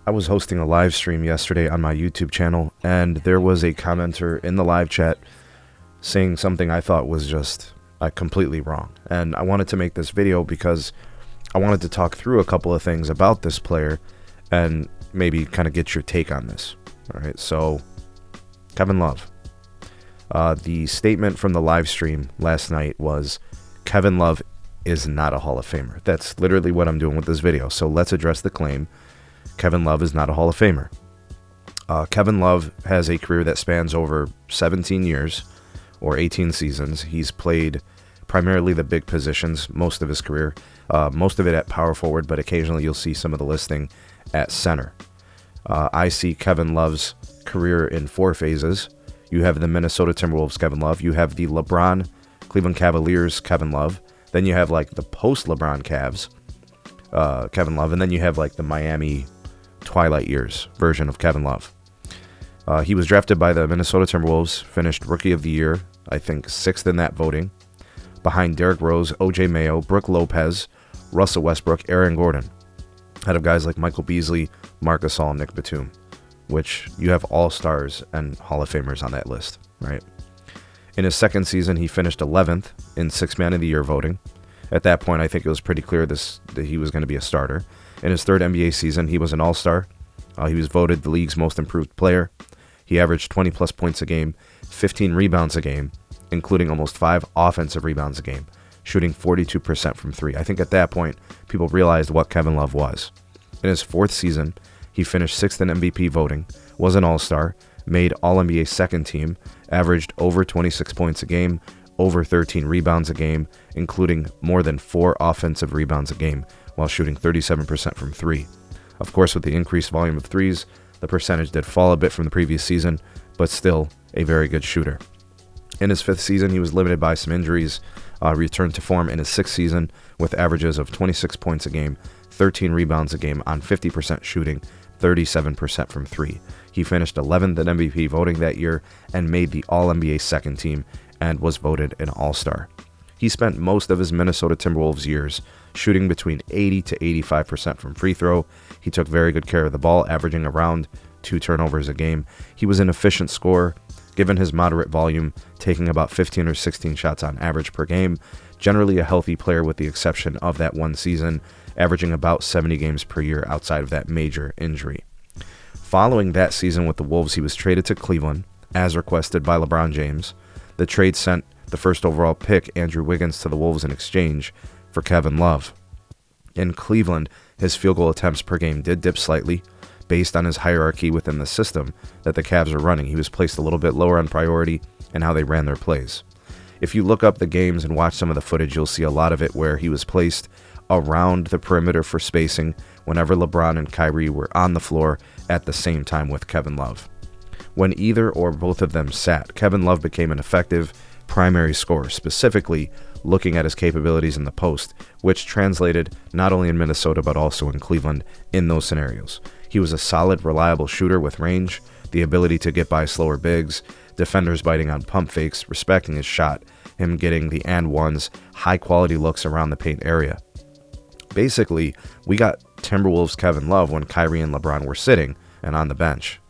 I was hosting a live stream yesterday on my YouTube channel, and there was a commenter in the live chat saying something I thought was just completely wrong. And I wanted to make this video because I wanted to talk through a couple of things about this player and maybe kind of get your take on this. All right, so Kevin Love. The statement from the live stream last night was Kevin Love is not a Hall of Famer. That's literally what I'm doing with this video. So let's address the claim. Kevin Love is not a Hall of Famer. Kevin Love has a career that spans over 17 years or 18 seasons. He's played primarily the big positions most of his career, most of it at power forward, but occasionally you'll see some of the listing at center. I see Kevin Love's career in 4 phases. You have the Minnesota Timberwolves Kevin Love. You have the LeBron Cleveland Cavaliers Kevin Love. Then you have like the post-LeBron Cavs Kevin Love. And then you have like the Miami Twilight Years version of Kevin Love. He was drafted by the Minnesota Timberwolves, finished Rookie of the Year, I think 6th in that voting, behind Derrick Rose, O.J. Mayo, Brook Lopez, Russell Westbrook, Aaron Gordon, ahead of guys like Michael Beasley, Marc Gasol, and Nick Batum, which you have all-stars and Hall of Famers on that list, right? In his second season, he finished 11th in Sixth Man of the Year voting. At that point, I think it was pretty clear that he was going to be a starter. In his third NBA season, he was an all-star. He was voted the league's most improved player. He averaged 20-plus points a game, 15 rebounds a game, including almost 5 offensive rebounds a game, shooting 42% from 3. I think at that point, people realized what Kevin Love was. In his 4th season, he finished 6th in MVP voting, was an all-star, made All-NBA second team, averaged over 26 points a game, over 13 rebounds a game, including more than 4 offensive rebounds a game, while shooting 37% from 3. Of course, with the increased volume of threes, the percentage did fall a bit from the previous season, but still a very good shooter. In his 5th season, he was limited by some injuries, returned to form in his 6th season with averages of 26 points a game, 13 rebounds a game on 50% shooting, 37% from 3. He finished 11th in MVP voting that year and made the All-NBA second team and was voted an All-Star. He spent most of his Minnesota Timberwolves years shooting between 80 to 85% from free throw. He took very good care of the ball, averaging around 2 turnovers a game. He was an efficient scorer, given his moderate volume, taking about 15 or 16 shots on average per game. Generally a healthy player with the exception of that one season, averaging about 70 games per year outside of that major injury. Following that season with the Wolves, he was traded to Cleveland, as requested by LeBron James. The trade sent the first overall pick, Andrew Wiggins, to the Wolves in exchange for Kevin Love. In Cleveland, his field goal attempts per game did dip slightly, based on his hierarchy within the system that the Cavs are running. He was placed a little bit lower on priority and how they ran their plays. If you look up the games and watch some of the footage, you'll see a lot of it where he was placed around the perimeter for spacing whenever LeBron and Kyrie were on the floor at the same time with Kevin Love. When either or both of them sat, Kevin Love became an effective primary scorer, specifically looking at his capabilities in the post, which translated not only in Minnesota but also in Cleveland in those scenarios. He was a solid, reliable shooter with range, the ability to get by slower bigs, defenders biting on pump fakes, respecting his shot, him getting the and ones, high-quality looks around the paint area. Basically, we got Timberwolves Kevin Love when Kyrie and LeBron were sitting and on the bench.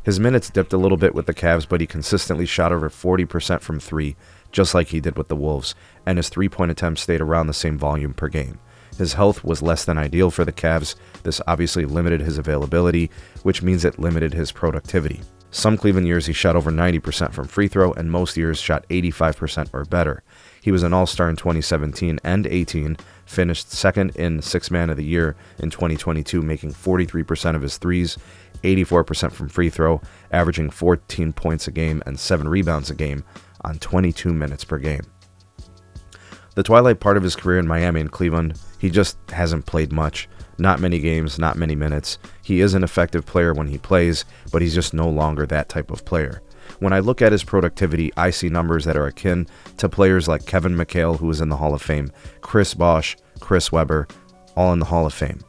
His minutes dipped a little bit with the Cavs, but he consistently shot over 40% from 3, just like he did with the Wolves, and his 3-point attempts stayed around the same volume per game. His health was less than ideal for the Cavs. This obviously limited his availability, which means it limited his productivity. Some Cleveland years he shot over 90% from free throw, and most years shot 85% or better. He was an all-star in 2017 and 18, finished 2nd in Sixth Man of the Year in 2022, making 43% of his threes, 84% from free throw, averaging 14 points a game and 7 rebounds a game on 22 minutes per game. The twilight part of his career in Miami and Cleveland, he just hasn't played much. Not many games, not many minutes. He is an effective player when he plays, but he's just no longer that type of player. When I look at his productivity, I see numbers that are akin to players like Kevin McHale, who is in the Hall of Fame, Chris Bosh, Chris Webber, all in the Hall of Fame.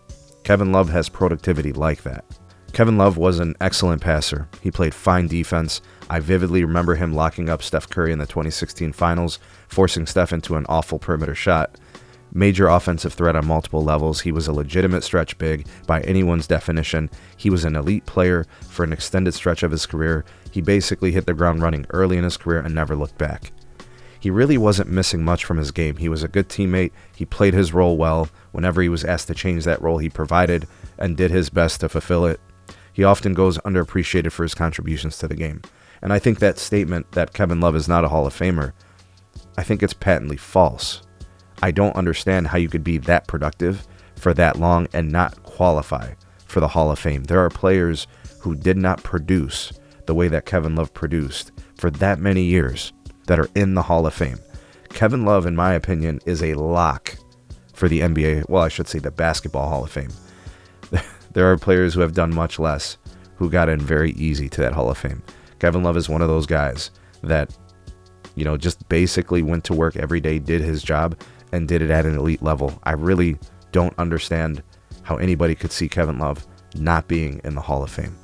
Kevin Love has productivity like that. Kevin Love was an excellent passer. He played fine defense. I vividly remember him locking up Steph Curry in the 2016 finals, forcing Steph into an awful perimeter shot. Major offensive threat on multiple levels. He was a legitimate stretch big by anyone's definition. He was an elite player for an extended stretch of his career. He basically hit the ground running early in his career and never looked back. He really wasn't missing much from his game. He was a good teammate. He played his role well. Whenever he was asked to change that role, he provided and did his best to fulfill it. He often goes underappreciated for his contributions to the game. And I think that statement that Kevin Love is not a Hall of Famer, I think it's patently false. I don't understand how you could be that productive for that long and not qualify for the Hall of Fame. There are players who did not produce the way that Kevin Love produced for that many years that are in the Hall of Fame. Kevin Love, in my opinion, is a lock for the NBA, well, I should say the Basketball Hall of Fame. There are players who have done much less who got in very easy to that Hall of Fame. Kevin Love is one of those guys that, just basically went to work every day, did his job, and did it at an elite level. I really don't understand how anybody could see Kevin Love not being in the Hall of Fame.